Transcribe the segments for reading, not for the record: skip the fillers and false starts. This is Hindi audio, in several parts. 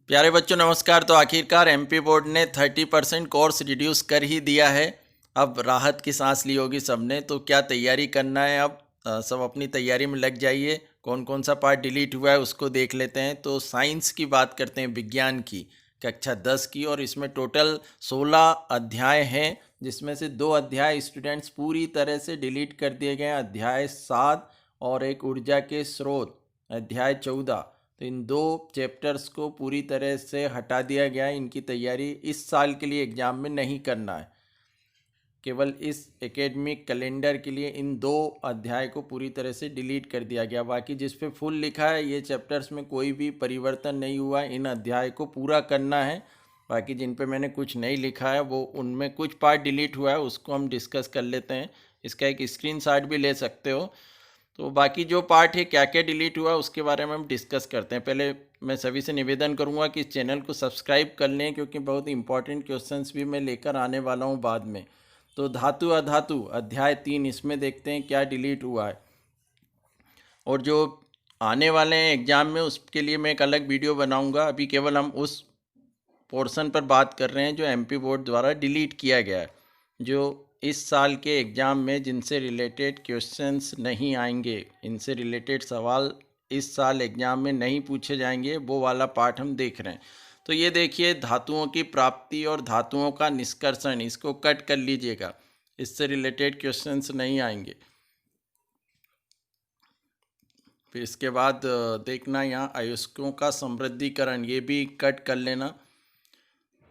प्यारे बच्चों नमस्कार। तो आखिरकार एमपी बोर्ड ने 30% कोर्स रिड्यूस कर ही दिया है। अब राहत की सांस ली होगी सबने। तो क्या तैयारी करना है अब? सब अपनी तैयारी में लग जाइए। कौन कौन सा पार्ट डिलीट हुआ है उसको देख लेते हैं। तो साइंस की बात करते हैं, विज्ञान की, कक्षा 10 की। और इसमें टोटल 16 अध्याय हैं, जिसमें से 2 अध्याय स्टूडेंट्स पूरी तरह से डिलीट कर दिए गए हैं, अध्याय 7 और एक ऊर्जा के स्रोत अध्याय 14। तो इन 2 चैप्टर्स को पूरी तरह से हटा दिया गया है। इनकी तैयारी इस साल के लिए एग्ज़ाम में नहीं करना है। केवल इस एकेडमिक कैलेंडर के लिए इन 2 अध्याय को पूरी तरह से डिलीट कर दिया गया। बाकी जिस पे फुल लिखा है ये चैप्टर्स में कोई भी परिवर्तन नहीं हुआ है। इन अध्याय को पूरा करना है। बाकी जिन पे मैंने कुछ नहीं लिखा है वो उनमें कुछ पार्ट डिलीट हुआ है, उसको हम डिस्कस कर लेते हैं। इसका एक स्क्रीनशॉट भी ले सकते हो। तो बाकी जो पार्ट है क्या क्या डिलीट हुआ उसके बारे में हम डिस्कस करते हैं। पहले मैं सभी से निवेदन करूंगा कि इस चैनल को सब्सक्राइब कर लें, क्योंकि बहुत इंपॉर्टेंट क्वेश्चंस भी मैं लेकर आने वाला हूं बाद में। तो धातु अधातु अध्याय 3, इसमें देखते हैं क्या डिलीट हुआ है। और जो आने वाले हैं एग्ज़ाम में उसके लिए मैं एक अलग वीडियो बनाऊंगा। अभी केवल हम उस पोर्शन पर बात कर रहे हैं जो एमपी बोर्ड द्वारा डिलीट किया गया है, जो इस साल के एग्ज़ाम में जिनसे रिलेटेड क्वेश्चंस नहीं आएंगे, इनसे रिलेटेड सवाल इस साल एग्ज़ाम में नहीं पूछे जाएंगे, वो वाला पार्ट हम देख रहे हैं। तो ये देखिए, धातुओं की प्राप्ति और धातुओं का निष्कर्षण, इसको कट कर लीजिएगा, इससे रिलेटेड क्वेश्चंस नहीं आएंगे। फिर इसके बाद देखना यहाँ अयस्कों का समृद्धिकरण, ये भी कट कर लेना।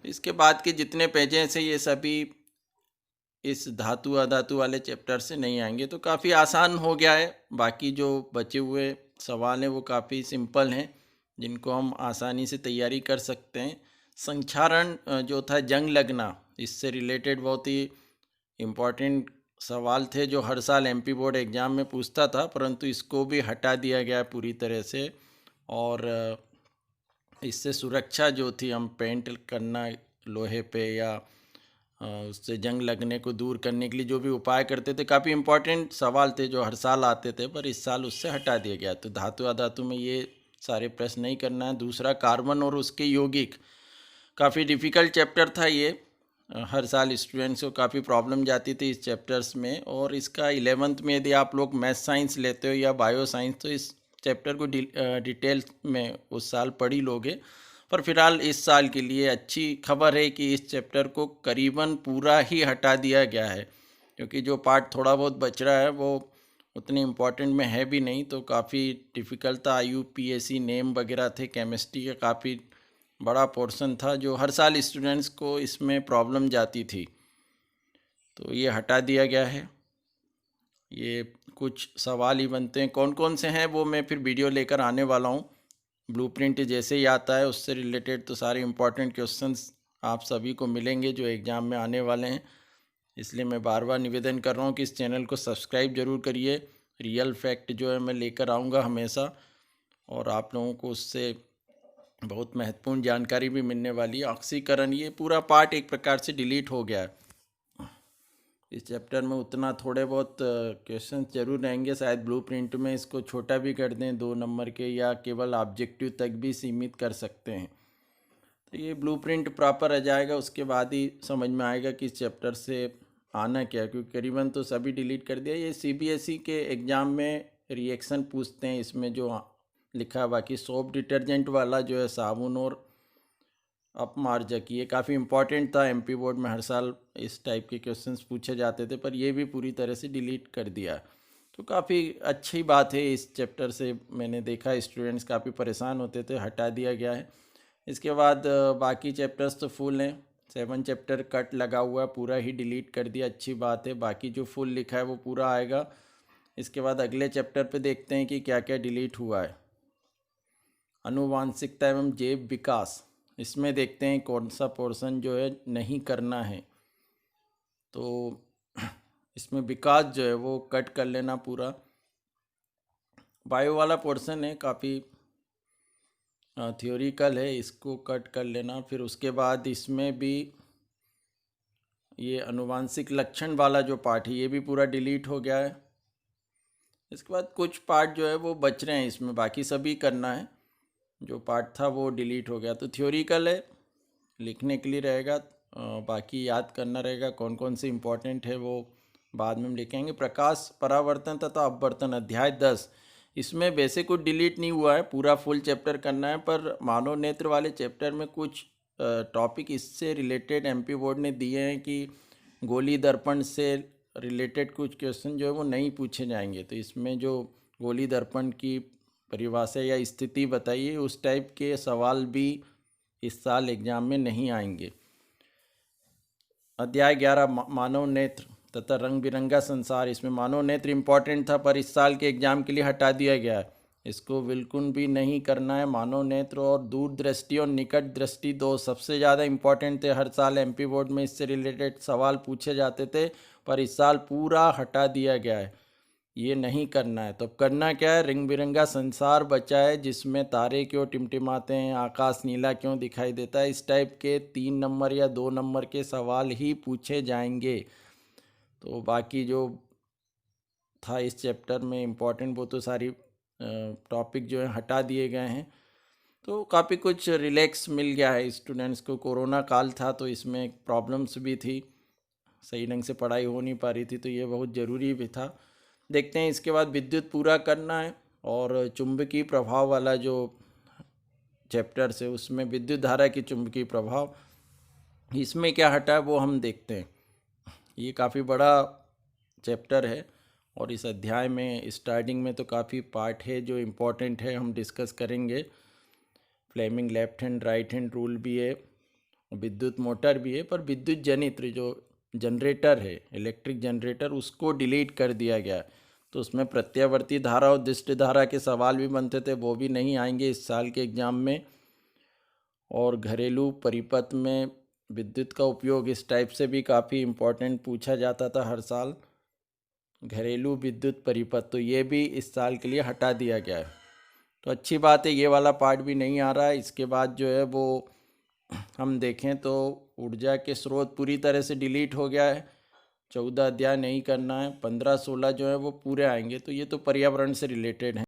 इसके बाद के जितने पेजेस हैं ये सभी इस धातु अधातु वाले चैप्टर से नहीं आएंगे। तो काफ़ी आसान हो गया है। बाकी जो बचे हुए सवाल हैं वो काफ़ी सिंपल हैं, जिनको हम आसानी से तैयारी कर सकते हैं। संक्षारण जो था, जंग लगना, इससे रिलेटेड बहुत ही इम्पॉर्टेंट सवाल थे जो हर साल एमपी बोर्ड एग्ज़ाम में पूछता था, परंतु इसको भी हटा दिया गया है पूरी तरह से। और इससे सुरक्षा जो थी, हम पेंट करना लोहे पे या उससे जंग लगने को दूर करने के लिए जो भी उपाय करते थे, काफ़ी इम्पोर्टेंट सवाल थे जो हर साल आते थे, पर इस साल उससे हटा दिया गया। तो धातु अधातु में ये सारे प्रश्न नहीं करना है। दूसरा, कार्बन और उसके यौगिक, काफ़ी डिफ़िकल्ट चैप्टर था ये। हर साल स्टूडेंट्स को काफ़ी प्रॉब्लम जाती थी इस चैप्टर्स में। और इसका 11th में यदि आप लोग मैथ साइंस लेते हो या बायो साइंस, तो इस चैप्टर को डिटेल में उस साल पढ़ ही लोगे। पर फिलहाल इस साल के लिए अच्छी खबर है कि इस चैप्टर को करीबन पूरा ही हटा दिया गया है, क्योंकि जो पार्ट थोड़ा बहुत बच रहा है वो उतने इम्पोर्टेंट में है भी नहीं। तो काफ़ी डिफ़िकल्ट था। IUPAC नेम वगैरह थे, केमिस्ट्री का काफ़ी बड़ा पोर्शन था जो हर साल स्टूडेंट्स को इसमें प्रॉब्लम जाती थी। तो ये हटा दिया गया है। ये कुछ सवाल ही बनते हैं, कौन कौन से हैं वो मैं फिर वीडियो लेकर आने वाला हूँ। ब्लूप्रिंट जैसे ही आता है उससे रिलेटेड तो सारे इम्पोर्टेंट क्वेश्चंस आप सभी को मिलेंगे जो एग्ज़ाम में आने वाले हैं। इसलिए मैं बार बार निवेदन कर रहा हूँ कि इस चैनल को सब्सक्राइब ज़रूर करिए। रियल फैक्ट जो है मैं लेकर आऊँगा हमेशा, और आप लोगों को उससे बहुत महत्वपूर्ण जानकारी भी मिलने वाली है। ऑक्सीकरण, ये पूरा पार्ट एक प्रकार से डिलीट हो गया है। इस चैप्टर में उतना थोड़े बहुत क्वेश्चन जरूर रहेंगे। शायद ब्लूप्रिंट में इसको छोटा भी कर दें, 2 नंबर के, या केवल ऑब्जेक्टिव तक भी सीमित कर सकते हैं। तो ये ब्लूप्रिंट प्रॉपर आ जाएगा, उसके बाद ही समझ में आएगा कि इस चैप्टर से आना क्या, क्योंकि करीबन तो सभी डिलीट कर दिया। ये CBSE के एग्ज़ाम में रिएक्शन पूछते हैं, इसमें जो लिखा है। बाकी सोप डिटर्जेंट वाला जो है, साबुन और अपमार्जक, ये काफ़ी इंपॉर्टेंट था। एमपी बोर्ड में हर साल इस टाइप के क्वेश्चंस पूछे जाते थे, पर ये भी पूरी तरह से डिलीट कर दिया। तो काफ़ी अच्छी बात है। इस चैप्टर से मैंने देखा स्टूडेंट्स काफ़ी परेशान होते थे, हटा दिया गया है। इसके बाद बाकी चैप्टर्स तो फुल हैं। 7 चैप्टर कट लगा हुआ है, पूरा ही डिलीट कर दिया, अच्छी बात है। बाकी जो फुल लिखा है वो पूरा आएगा। इसके बाद अगले चैप्टर पे देखते हैं कि क्या क्या डिलीट हुआ है। आनुवांशिकता एवं जैव विकास, इसमें देखते हैं कौन सा पोर्शन जो है नहीं करना है। तो इसमें विकास जो है वो कट कर लेना पूरा। बायो वाला पोर्शन है, काफ़ी थियोरिकल है, इसको कट कर लेना। फिर उसके बाद इसमें भी ये अनुवांशिक लक्षण वाला जो पार्ट है ये भी पूरा डिलीट हो गया है। इसके बाद कुछ पार्ट जो है वो बच रहे हैं इसमें, बाकी सभी करना है। जो पार्ट था वो डिलीट हो गया। तो थ्योरिकल है, लिखने के लिए रहेगा, बाकी याद करना रहेगा। कौन कौन से इम्पोर्टेंट है वो बाद में हम लिखेंगे। प्रकाश परावर्तन तथा अपवर्तन अध्याय 10, इसमें बेसिक कुछ डिलीट नहीं हुआ है, पूरा फुल चैप्टर करना है। पर मानव नेत्र वाले चैप्टर में कुछ टॉपिक इससे रिलेटेड एमपी बोर्ड ने दिए हैं कि गोली दर्पण से रिलेटेड कुछ क्वेश्चन जो है वो नहीं पूछे जाएंगे। तो इसमें जो गोली दर्पण की परिभाषा या स्थिति बताइए, उस टाइप के सवाल भी इस साल एग्जाम में नहीं आएंगे। अध्याय 11 मानव नेत्र तथा रंग बिरंगा संसार, इसमें मानव नेत्र इम्पॉर्टेंट था पर इस साल के एग्जाम के लिए हटा दिया गया है, इसको बिल्कुल भी नहीं करना है। मानव नेत्र और दूरदृष्टि और निकट दृष्टि दो सबसे ज़्यादा इम्पॉर्टेंट थे। हर साल एमपी बोर्ड में इससे रिलेटेड सवाल पूछे जाते थे, पर इस साल पूरा हटा दिया गया है, ये नहीं करना है। तो करना क्या है, रंग बिरंगा संसार बचा है, जिसमें तारे क्यों टिमटिमाते हैं, आकाश नीला क्यों दिखाई देता है, इस टाइप के 3 नंबर या 2 नंबर के सवाल ही पूछे जाएंगे। तो बाकी जो था इस चैप्टर में इम्पोर्टेंट वो तो सारी टॉपिक जो है हटा दिए गए हैं। तो काफ़ी कुछ रिलैक्स मिल गया है स्टूडेंट्स को। कोरोना काल था तो इसमें प्रॉब्लम्स भी थी, सही ढंग से पढ़ाई हो नहीं पा रही थी, तो ये बहुत ज़रूरी भी था। देखते हैं इसके बाद विद्युत पूरा करना है, और चुंबकीय प्रभाव वाला जो चैप्टर्स है उसमें विद्युत धारा की चुंबकीय प्रभाव, इसमें क्या हटा है वो हम देखते हैं। ये काफ़ी बड़ा चैप्टर है और इस अध्याय में स्टार्टिंग में तो काफ़ी पार्ट है जो इम्पोर्टेंट है, हम डिस्कस करेंगे। Fleming left hand right hand rule भी है, विद्युत मोटर भी है, पर विद्युत जनित्र जो जनरेटर है, इलेक्ट्रिक जनरेटर, उसको डिलीट कर दिया गया। तो उसमें प्रत्यावर्ती धारा और दृष्ट धारा के सवाल भी बनते थे, वो भी नहीं आएंगे इस साल के एग्ज़ाम में। और घरेलू परिपथ में विद्युत का उपयोग, इस टाइप से भी काफ़ी इम्पोर्टेंट पूछा जाता था हर साल, घरेलू विद्युत परिपथ, तो ये भी इस साल के लिए हटा दिया गया है। तो अच्छी बात है, ये वाला पार्ट भी नहीं आ रहा है। इसके बाद जो है वो हम देखें तो ऊर्जा के स्रोत पूरी तरह से डिलीट हो गया है, 14 अध्याय नहीं करना है, 15-16 जो है वो पूरे आएंगे। तो ये तो पर्यावरण से रिलेटेड है।